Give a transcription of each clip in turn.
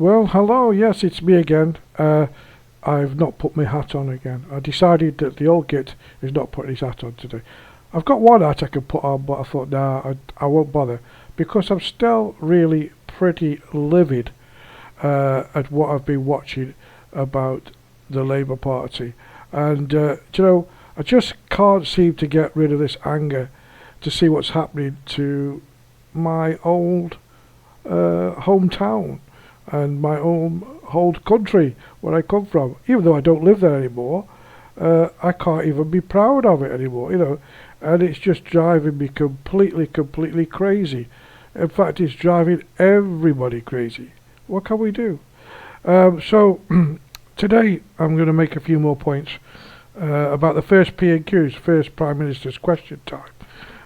Well, hello. Yes, it's me again. I've not put my hat on again. I decided that the old git is not putting his hat on today. I've got one hat I could put on, but I thought, nah, I won't bother, because I'm still really pretty livid at what I've been watching about the Labour Party. And, I just can't seem to get rid of this anger to see what's happening to my old hometown and my own country where I come from. Even though I don't live there anymore, I can't even be proud of it anymore, and it's just driving me completely crazy. In fact, it's driving everybody crazy. What can we do? So today I'm going to make a few more points about the first P&Q's, first Prime Minister's Question Time,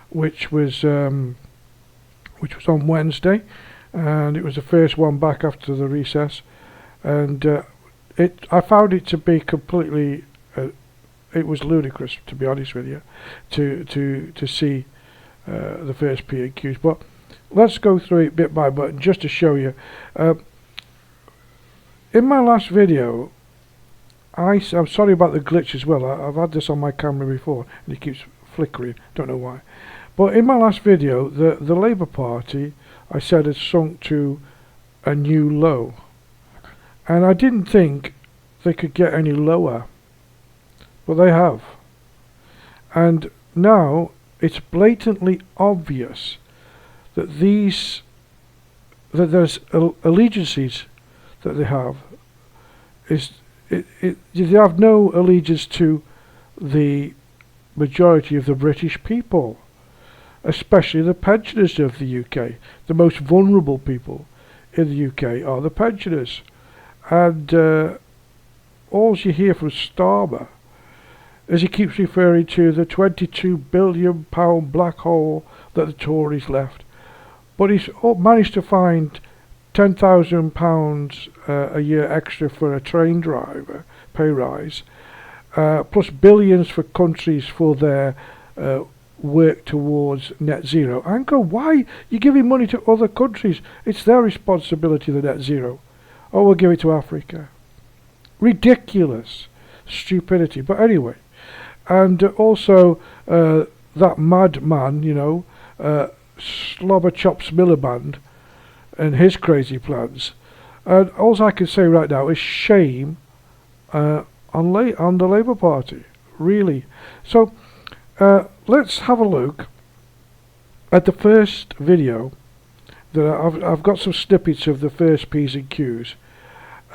which was on Wednesday, and it was the first one back after the recess, and I found it to be completely. It was ludicrous, to be honest with you, to see the first P&Q's. But let's go through it bit by bit just to show you. In my last video, I'm sorry about the glitch as well. I've had this on my camera before and it keeps flickering. Don't know why. But in my last video, the Labour Party, I said, had sunk to a new low, and I didn't think they could get any lower. But they have. And now it's blatantly obvious that there's allegiances that they have. They have no allegiance to the majority of the British people, especially the pensioners of the UK. The most vulnerable people in the UK are the pensioners. And all you hear from Starmer, as he keeps referring to the £22 billion black hole that the Tories left. But he's managed to find £10,000 a year extra for a train driver, pay rise, plus billions for countries for their work towards net zero. And go, why are you giving money to other countries? It's their responsibility, the net zero. Oh, we'll give it to Africa. Ridiculous stupidity. But anyway. And also that madman, Slobber Chops Miliband and his crazy plans. And all I can say right now is shame on the Labour Party, really. So let's have a look at the first video. That I've got some snippets of the first P's and Q's,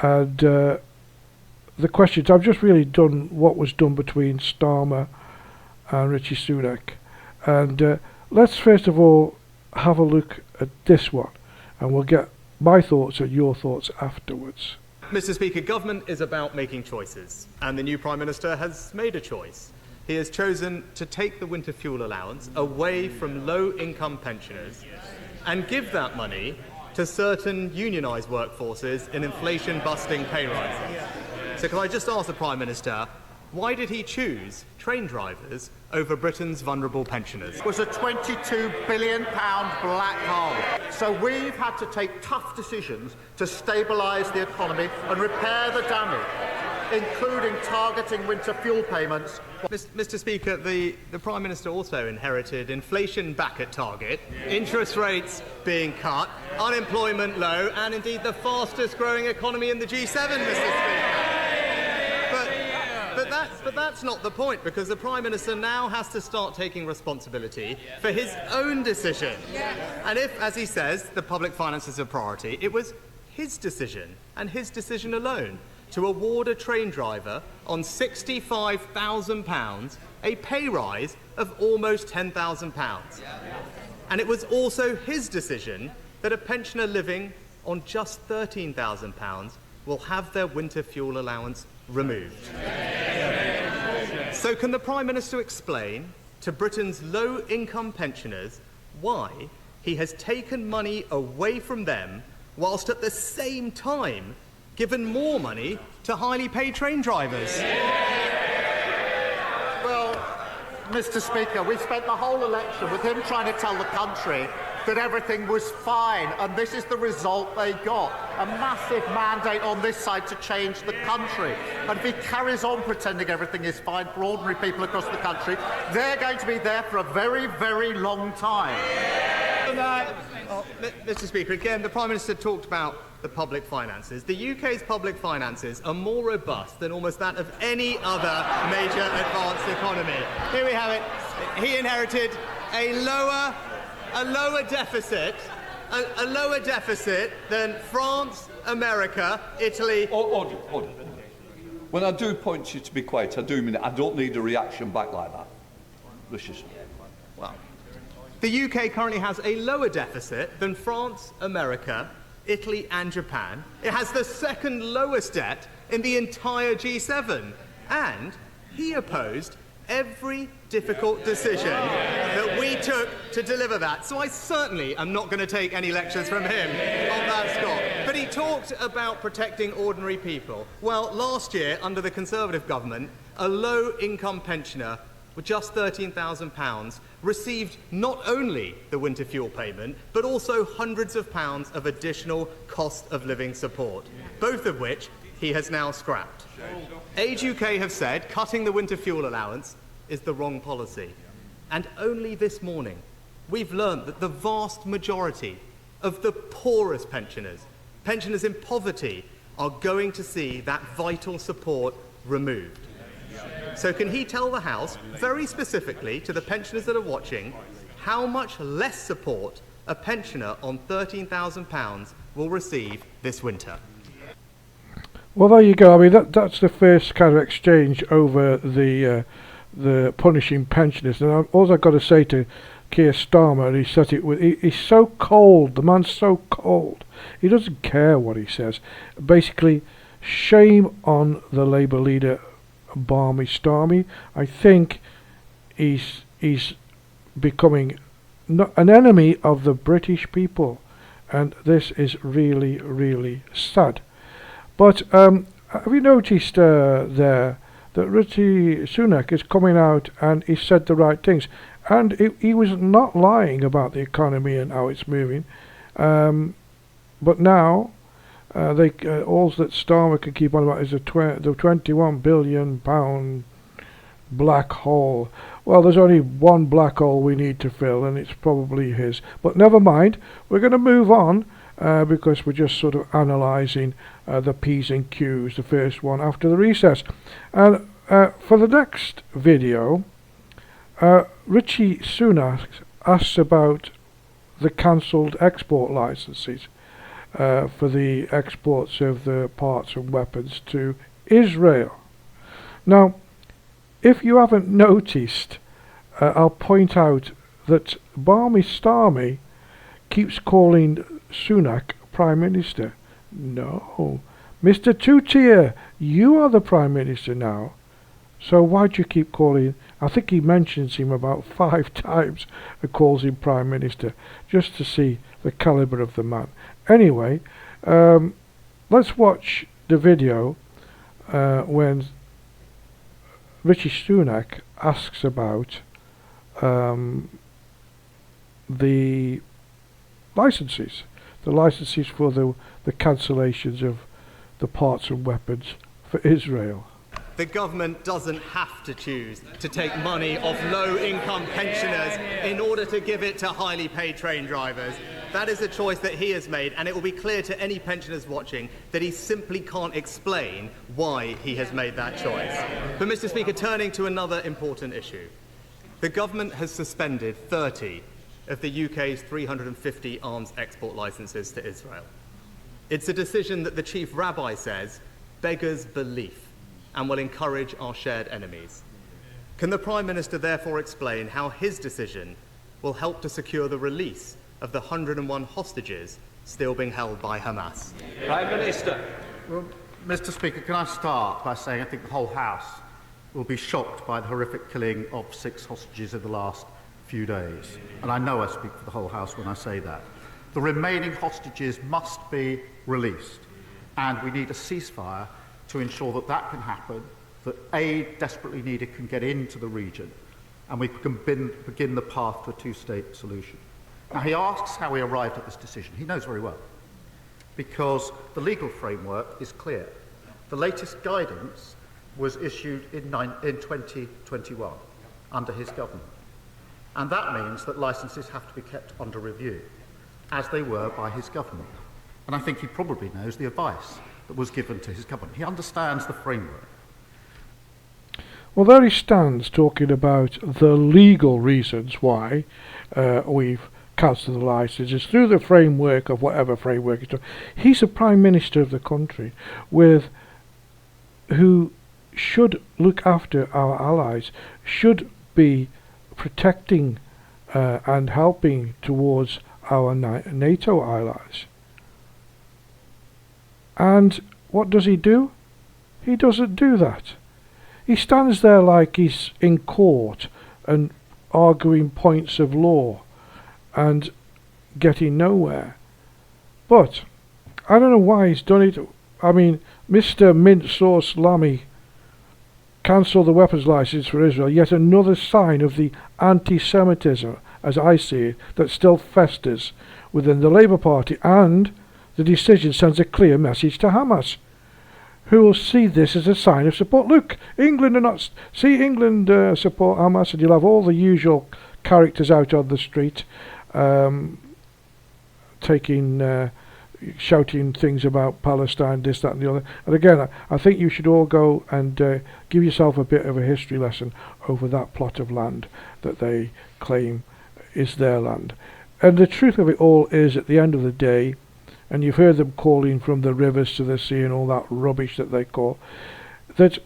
and the questions. I've just really done what was done between Starmer and Rishi Sunak, and let's first of all have a look at this one, and we'll get my thoughts and your thoughts afterwards. Mr. Speaker, government is about making choices, and the new Prime Minister has made a choice. He has chosen to take the winter fuel allowance away from low-income pensioners and give that money to certain unionised workforces in inflation-busting pay rises. So can I just ask the Prime Minister, why did he choose train drivers over Britain's vulnerable pensioners? It was a £22 billion black hole. So we've had to take tough decisions to stabilise the economy and repair the damage, including targeting winter fuel payments. Mr. Speaker, the Prime Minister also inherited inflation back at target, interest rates being cut, unemployment low, and indeed the fastest growing economy in the G7, Mr. Speaker. But that's not the point, because the Prime Minister now has to start taking responsibility for his own decision. And if, as he says, the public finances are a priority, it was his decision, and his decision alone, to award a train driver on £65,000 a pay rise of almost £10,000. And it was also his decision that a pensioner living on just £13,000 will have their winter fuel allowance removed. So can the Prime Minister explain to Britain's low-income pensioners why he has taken money away from them whilst at the same time given more money to highly paid train drivers? Well, Mr. Speaker, we spent the whole election with him trying to tell the country that everything was fine, and this is the result they got. A massive mandate on this side to change the country. And if he carries on pretending everything is fine for ordinary people across the country, they're going to be there for a very, very long time. Mr. Speaker, again, the Prime Minister talked about the public finances. The UK's public finances are more robust than almost that of any other major advanced economy. Here we have it. He inherited a lower deficit than France, America, Italy. Order. When I do point you to be quiet, I do mean it. I don't need a reaction back like that. Lucius. Well, the UK currently has a lower deficit than France, America, Italy and Japan. It has the second lowest debt in the entire G7. And he opposed every difficult decision that we took to deliver that. So I certainly am not going to take any lectures from him on that score. But he talked about protecting ordinary people. Well, last year, under the Conservative government, a low-income pensioner with just £13,000 received not only the winter fuel payment, but also hundreds of pounds of additional cost of living support, both of which he has now scrapped. Age UK have said cutting the winter fuel allowance is the wrong policy. And only this morning, we've learned that the vast majority of the poorest pensioners in poverty, are going to see that vital support removed. So can he tell the House, very specifically to the pensioners that are watching, how much less support a pensioner on £13,000 will receive this winter? Well, there you go. I mean, that's the first kind of exchange over the punishing pensioners. And all I've got to say to Keir Starmer, he said it with, he's so cold. The man's so cold. He doesn't care what he says. Basically, shame on the Labour leader, Barmy Starmy. I think he's becoming an enemy of the British people, and this is really, really sad. But have you noticed there that Rishi Sunak is coming out and he said the right things, and he was not lying about the economy and how it's moving, but now all that Starmer can keep on about is the £21 billion black hole. Well, there's only one black hole we need to fill, and it's probably his. But never mind, we're going to move on because we're just sort of analysing the P's and Q's, the first one after the recess. And for the next video, Rishi Sunak asks about the cancelled export licences for the exports of the parts and weapons to Israel. Now, if you haven't noticed, I'll point out that Barmy Starmy keeps calling Sunak Prime Minister. No, Mr. Two-Tier, you are the Prime Minister now. So why do you keep calling? I think he mentions him about 5 times and calls him Prime Minister, just to see the calibre of the man. Anyway, let's watch the video when Rishi Sunak asks about the licenses for the cancellations of the parts and weapons for Israel. The government doesn't have to choose to take money off low-income pensioners in order to give it to highly paid train drivers. That is a choice that he has made, and it will be clear to any pensioners watching that he simply can't explain why he has made that choice. But, Mr. Speaker, turning to another important issue, the government has suspended 30 of the UK's 350 arms export licences to Israel. It's a decision that the Chief Rabbi says beggars belief and will encourage our shared enemies. Can the Prime Minister therefore explain how his decision will help to secure the release of the 101 hostages still being held by Hamas? Prime Minister. Well, Mr. Speaker, can I start by saying I think the whole House will be shocked by the horrific killing of 6 hostages in the last few days. And I know I speak for the whole House when I say that. The remaining hostages must be released, and we need a ceasefire to ensure that that can happen, that aid desperately needed can get into the region, and we can begin the path to a 2-state solution. Now, he asks how we arrived at this decision. He knows very well, because the legal framework is clear. The latest guidance was issued in 2021 under his government. And that means that licences have to be kept under review, as they were by his government. And I think he probably knows the advice that was given to his government. He understands the framework. Well, there he stands talking about the legal reasons why we've cancelled the licences through the framework of whatever framework it's done. He's the Prime Minister of the country who should look after our allies, should be protecting and helping towards our NATO allies. And what does he do? He doesn't do that. He stands there like he's in court and arguing points of law and getting nowhere. But I don't know why he's done it. I mean, Mr. Mint Sauce Lammy cancelled the weapons license for Israel, yet another sign of the anti-Semitism, as I see it, that still festers within the Labour Party, and the decision sends a clear message to Hamas, who will see this as a sign of support. Look, England are not... See England support Hamas, and you'll have all the usual characters out on the street shouting things about Palestine, this, that and the other. And again, I think you should all go and give yourself a bit of a history lesson over that plot of land that they claim is their land. And the truth of it all is, at the end of the day, and you've heard them calling from the rivers to the sea and all that rubbish that they call, that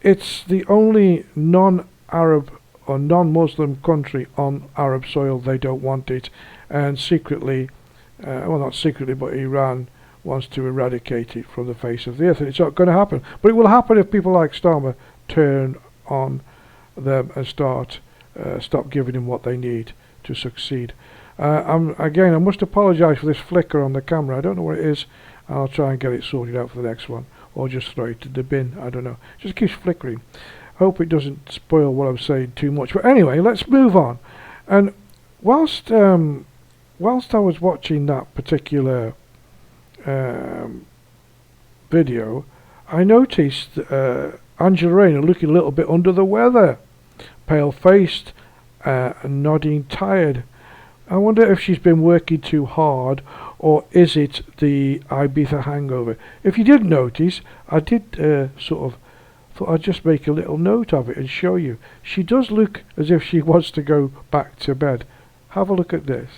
it's the only non-Arab or non-Muslim country on Arab soil. They don't want it, and secretly, well, not secretly, but Iran wants to eradicate it from the face of the earth. And it's not going to happen, but it will happen if people like Starmer turn on them and stop giving them what they need to succeed. Again, I must apologise for this flicker on the camera. I don't know what it is, and I'll try and get it sorted out for the next one, or just throw it to the bin. I don't know. It just keeps flickering. Hope it doesn't spoil what I'm saying too much. But anyway, let's move on. And whilst I was watching that particular video, I noticed Angela Rayner looking a little bit under the weather, pale-faced, nodding tired. I wonder if she's been working too hard, or is it the Ibiza hangover? If you did notice, I did thought I'd just make a little note of it and show you. She does look as if she wants to go back to bed. Have a look at this.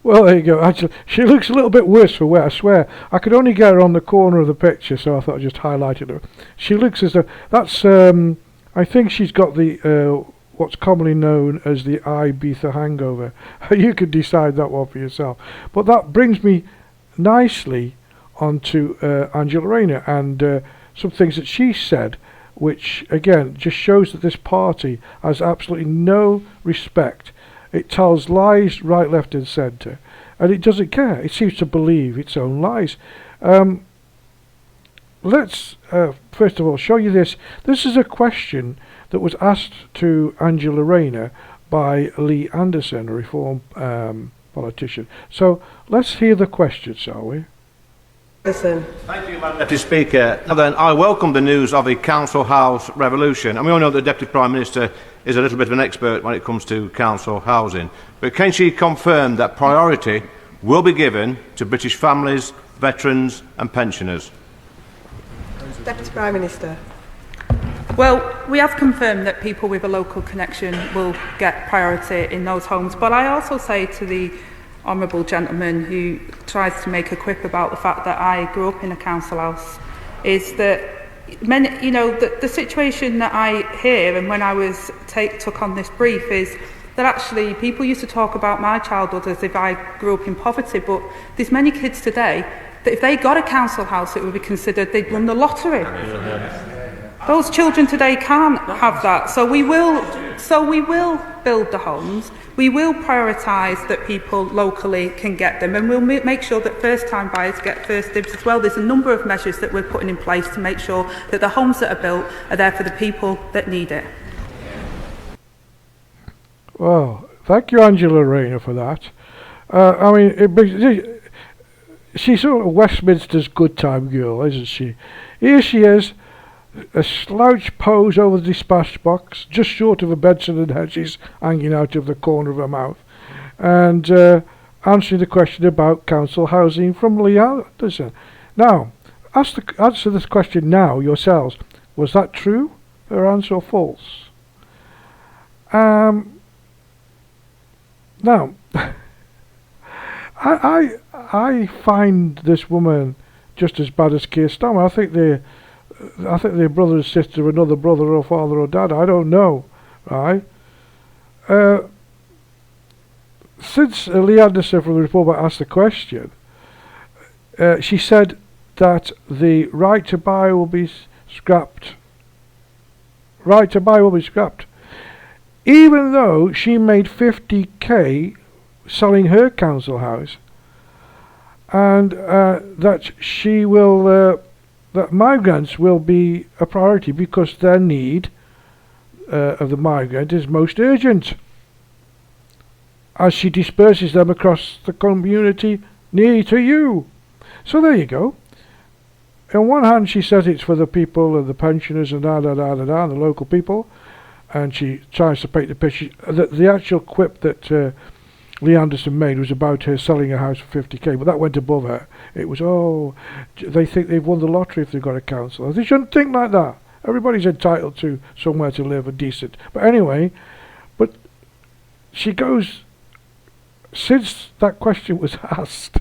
Well, there you go. Actually, she looks a little bit worse for wear, I swear. I could only get her on the corner of the picture, so I thought I'd just highlighted her. She looks as though... That's... I think she's got the... what's commonly known as the Ibiza hangover. You could decide that one for yourself. But that brings me nicely onto Angela Rayner and some things that she said, which, again, just shows that this party has absolutely no respect. It tells lies right, left and centre, and it doesn't care. It seems to believe its own lies. Let's first of all show you this. This is a question that was asked to Angela Rayner by Lee Anderson, a Reform politician. So let's hear the question, shall we? Listen. Thank you, Madam Deputy Speaker. Now then, I welcome the news of the Council House revolution. And we all know the Deputy Prime Minister is a little bit of an expert when it comes to council housing. But can she confirm that priority will be given to British families, veterans and pensioners? Deputy Prime Minister. Well, we have confirmed that people with a local connection will get priority in those homes. But I also say to the honourable gentleman who tries to make a quip about the fact that I grew up in a council house, is that the situation that I hear, and when I was took on this brief, is that actually people used to talk about my childhood as if I grew up in poverty, but there's many kids today that if they got a council house, it would be considered they'd won the lottery. Those children today can't have that. So we will build the homes. We will prioritise that people locally can get them, and we'll make sure that first-time buyers get first dibs as well. There's a number of measures that we're putting in place to make sure that the homes that are built are there for the people that need it. Well, thank you, Angela Rayner, for that. I mean, she's sort of Westminster's good time girl, isn't she? Here she is, a slouch pose over the dispatch box, just short of a Benson and Hedges hanging out of the corner of her mouth, and answering the question about council housing from Lee Anderson. Now, answer this question now yourselves. Was that true, her answer, or false? Now, I find this woman just as bad as Keir Starmer. I think they're brother and sister, another brother or father or dad. I don't know, right? Since Lee Anderson from the Republic asked the question, she said that the right to buy will be scrapped. Right to buy will be scrapped. Even though she made 50k selling her council house, and that she will, that migrants will be a priority because their need of the migrant is most urgent, as she disperses them across the community near to you. So there you go. On one hand, she says it's for the people and the pensioners and the local people, and she tries to paint the picture. The actual quip that Lee Anderson made was about her selling a house for 50k, but that went above her. It was, oh, they think they've won the lottery if they've got a council. They shouldn't think like that. Everybody's entitled to somewhere to live and decent. But anyway, but she goes, since that question was asked,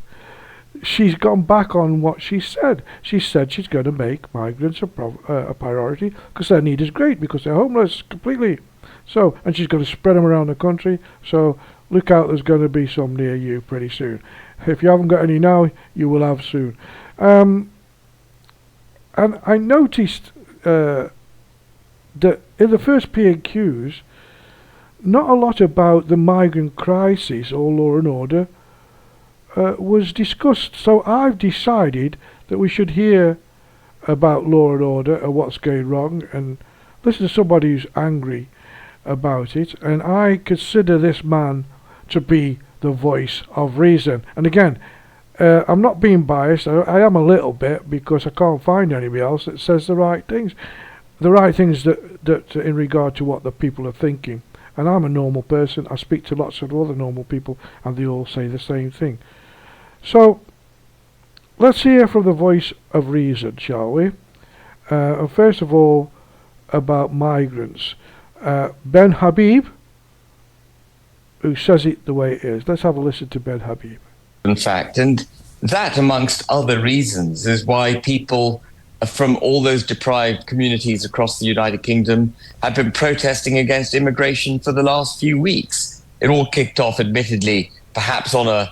she's gone back on what she said. She said she's going to make migrants a priority because their need is great, because they're homeless completely. So, and she's going to spread them around the country. So look out, there's going to be some near you pretty soon. If you haven't got any now, you will have soon. And I noticed that in the first P&Qs, not a lot about the migrant crisis or law and order was discussed. So I've decided that we should hear about law and order and what's going wrong, and listen to somebody who's angry about it. And I consider this man to be the voice of reason. And again, I'm not being biased. I am a little bit, because I can't find anybody else that says the right things that in regard to what the people are thinking. And I'm a normal person. I speak to lots of other normal people, and they all say the same thing. So let's hear from the voice of reason, shall we? And first of all, about migrants. Ben Habib, who says it the way it is. Let's have a listen to Ben Habib. In fact, and that, amongst other reasons, is why people from all those deprived communities across the United Kingdom have been protesting against immigration for the last few weeks. It all kicked off, admittedly, perhaps on a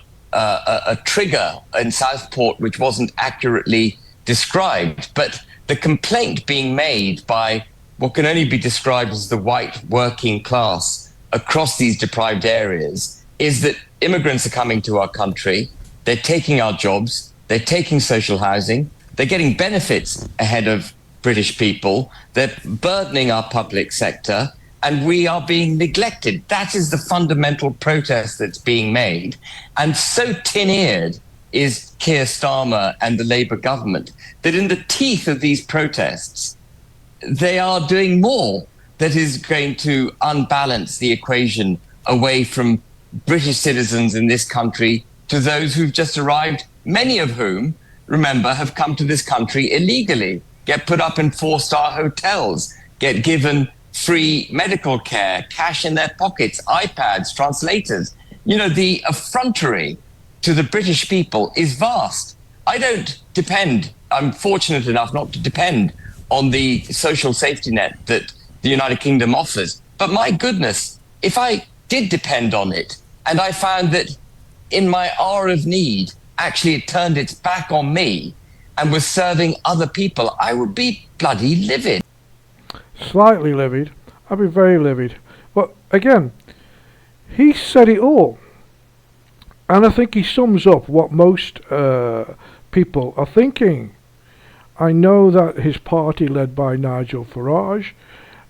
trigger in Southport which wasn't accurately described, but the complaint being made by what can only be described as the white working class across these deprived areas is that immigrants are coming to our country, they're taking our jobs, they're taking social housing, they're getting benefits ahead of British people, they're burdening our public sector, and we are being neglected. That is the fundamental protest that's being made. And so tin-eared is Keir Starmer and the Labour government that in the teeth of these protests, they are doing more that is going to unbalance the equation away from British citizens in this country to those who've just arrived, many of whom, remember, have come to this country illegally, get put up in 4-star hotels, get given free medical care, cash in their pockets, iPads, translators. You know, the effrontery to the British people is vast. I don't depend, I'm fortunate enough not to depend on the social safety net that the United Kingdom offers. But my goodness, if I did depend on it, and I found that in my hour of need, actually it turned its back on me and was serving other people, I would be bloody livid. Slightly livid. I'd be very livid. But again, he said it all. And I think he sums up what most people are thinking. I know that his party, led by Nigel Farage,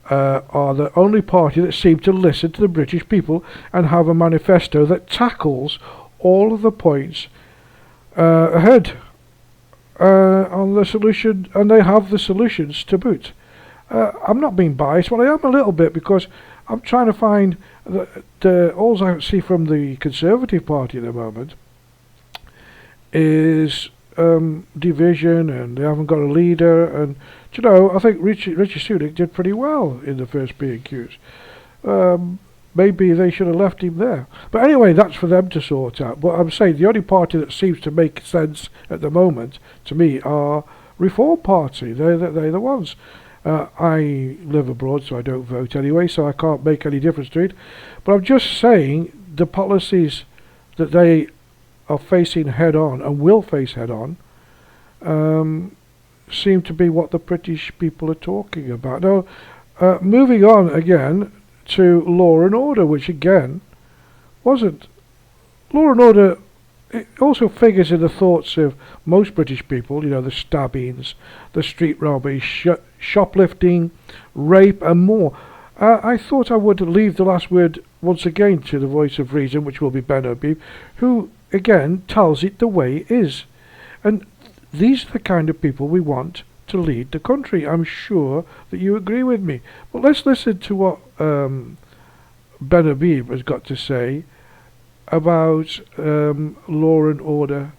are the only party that seem to listen to the British people and have a manifesto that tackles all of the points ahead on the solution, and they have the solutions to boot. I'm not being biased, but I am a little bit, because I'm trying to find all I see from the Conservative Party at the moment is division, and they haven't got a leader. And you know, I think Richie Sunak did pretty well in the first B&Qs. Maybe they should have left him there. But anyway, that's for them to sort out. But I'm saying the only party that seems to make sense at the moment, to me, are Reform Party. They're the ones. I live abroad, so I don't vote anyway, so I can't make any difference to it. But I'm just saying the policies that they are facing head on and will face head on seem to be what the British people are talking about. Now, moving on again to law and order, which again wasn't. Law and order, it also figures in the thoughts of most British people, you know, the stabbings, the street robberies, shoplifting, rape and more. I thought I would leave the last word once again to the voice of reason, which will be Ben Habib, who again tells it the way it is. And these are the kind of people we want to lead the country. I'm sure that you agree with me. But let's listen to what Ben Habib has got to say about law and order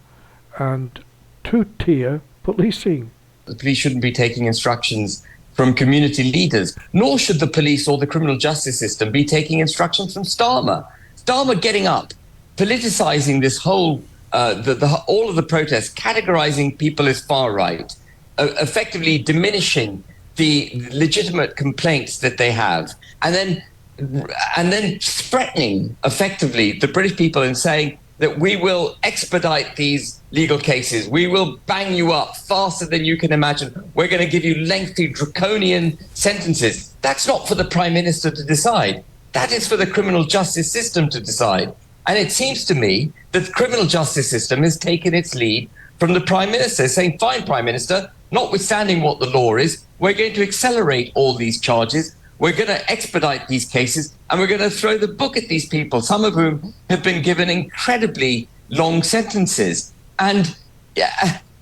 and two-tier policing. The police shouldn't be taking instructions from community leaders, nor should the police or the criminal justice system be taking instructions from Starmer. Starmer getting up, politicizing this whole, all of the protests, categorizing people as far right, effectively diminishing the legitimate complaints that they have, and then threatening effectively the British people and saying that we will expedite these legal cases. We will bang you up faster than you can imagine. We're going to give you lengthy, draconian sentences. That's not for the Prime Minister to decide. That is for the criminal justice system to decide. And it seems to me that the criminal justice system has taken its lead from the Prime Minister, saying, fine, Prime Minister, notwithstanding what the law is, we're going to accelerate all these charges. We're going to expedite these cases, and we're going to throw the book at these people, some of whom have been given incredibly long sentences. And,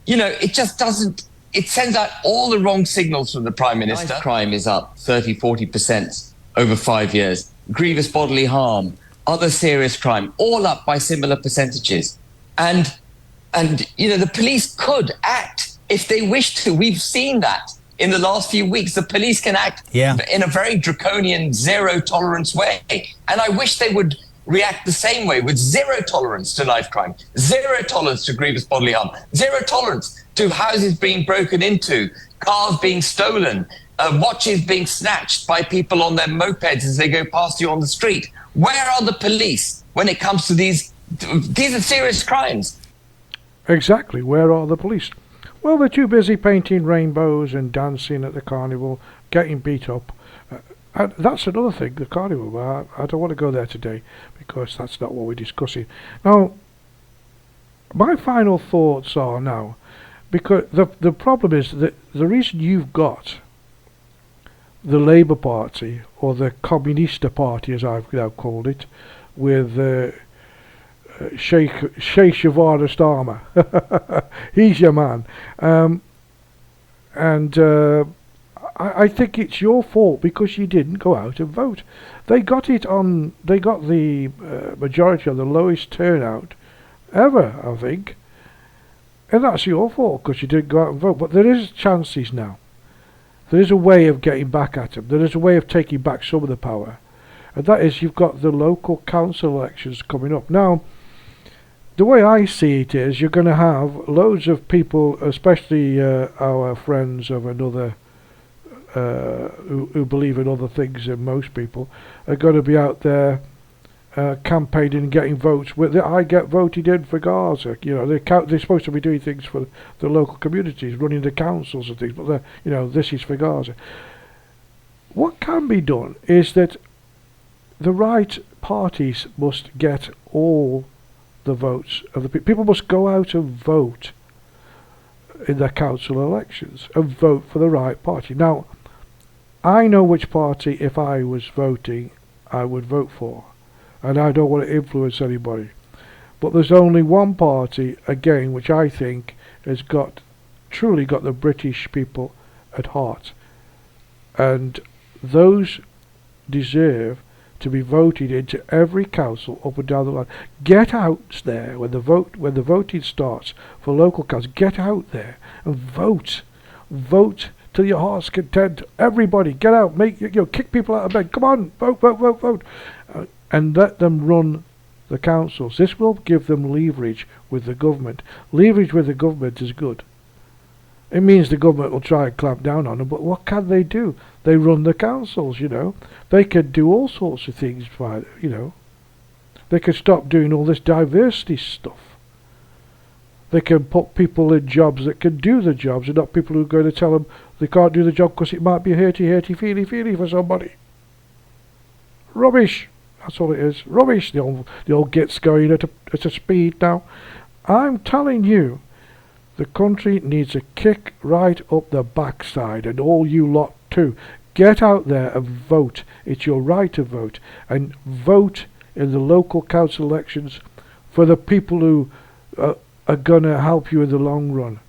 you know, it just doesn't, it sends out all the wrong signals from the Prime Minister. Crime is up 30, 40% over 5 years. Grievous bodily harm, other serious crime, all up by similar percentages. And you know, the police could act if they wish to. We've seen that. In the last few weeks, the police can act in a very draconian, zero-tolerance way. And I wish they would react the same way, with zero tolerance to knife crime, zero tolerance to grievous bodily harm, zero tolerance to houses being broken into, cars being stolen, watches being snatched by people on their mopeds as they go past you on the street. Where are the police when it comes to these? These are serious crimes. Exactly. Where are the police? Well, they're too busy painting rainbows and dancing at the carnival, getting beat up. And that's another thing, the carnival. But I don't want to go there today because that's not what we're discussing. Now, my final thoughts are now, because the problem is that the reason you've got the Labour Party, or the Communista Party as I've now called it, with Sheikh Shavara Starmer. He's your man. I think it's your fault because you didn't go out and vote. They got the majority of the lowest turnout ever, I think. And that's your fault because you didn't go out and vote. But there is chances now. There is a way of getting back at them. There is a way of taking back some of the power. And that is, you've got the local council elections coming up. Now, the way I see it is you're going to have loads of people, especially our friends of another who believe in other things than most people are going to be out there campaigning and getting votes. I get voted in for Gaza. You know, they're supposed to be doing things for the local communities, running the councils and things, but you know, this is for Gaza. What can be done is that the right parties must get all the votes of the people. People must go out and vote in their council elections and vote for the right party. Now, I know which party, if I was voting, I would vote for, and I don't want to influence anybody. But there's only one party, again, which I think has truly got the British people at heart, and those deserve to be voted into every council up and down the line. Get out there when the voting starts for local councils. Get out there and vote. Vote till your heart's content. Everybody, get out. Kick people out of bed. Come on, vote, vote, vote, vote, and let them run the councils. This will give them leverage with the government. Leverage with the government is good. It means the government will try and clamp down on them, but what can they do? They run the councils, you know. They could do all sorts of things, you know. They could stop doing all this diversity stuff. They can put people in jobs that can do the jobs, and not people who are going to tell them they can't do the job because it might be hurty, feely for somebody. Rubbish. That's all it is. Rubbish. The old git's going at a speed now. I'm telling you, the country needs a kick right up the backside, and all you lot too. Get out there and vote. It's your right to vote, and vote in the local council elections for the people who are going to help you in the long run.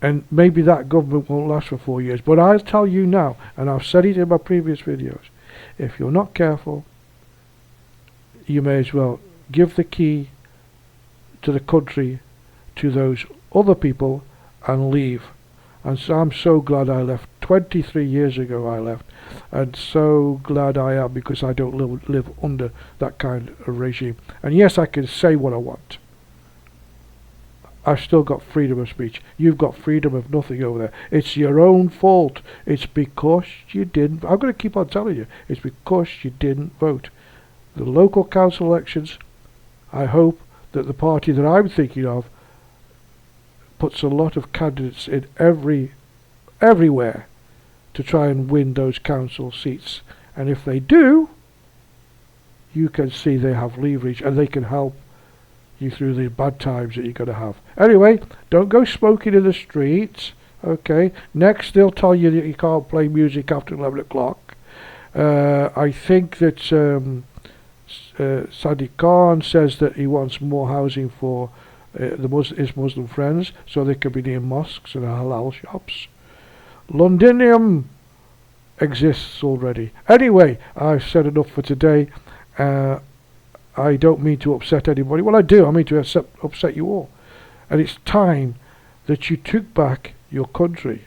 And maybe that government won't last for 4 years, but I'll tell you now, and I've said it in my previous videos, if you're not careful, you may as well give the key to the country to those other people and leave. And so I'm so glad I left. 23 years ago I left, and so glad I am, because I don't live under that kind of regime. And yes, I can say what I want. I've still got freedom of speech. You've got freedom of nothing over there. It's your own fault. It's because you didn't. I'm going to keep on telling you. It's because you didn't vote. The local council elections, I hope that the party that I'm thinking of puts a lot of candidates in everywhere to try and win those council seats. And if they do, you can see they have leverage, and they can help you through the bad times that you're going to have. Anyway, don't go smoking in the streets. Okay. Next, they'll tell you that you can't play music after 11 o'clock. I think that Sadiq Khan says that he wants more housing for his Muslim friends, so they could be near mosques and halal shops. Londinium exists already. Anyway, I've said enough for today. I don't mean to upset anybody. Well, I do. I mean to upset you all. And it's time that you took back your country.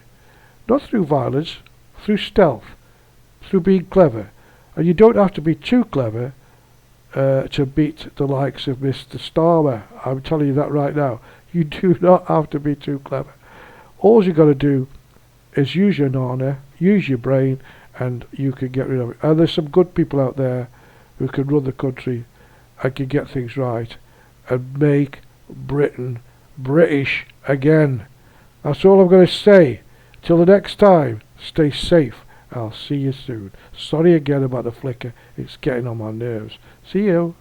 Not through violence, through stealth, through being clever. And you don't have to be too clever to beat the likes of Mr. Starmer. I'm telling you that right now. You do not have to be too clever. All you've got to do is use your nana, use your brain, and you can get rid of it. And there's some good people out there who can run the country and can get things right and make Britain British again. That's all I'm going to say. Till the next time, stay safe. I'll see you soon. Sorry again about the flicker. It's getting on my nerves. See you.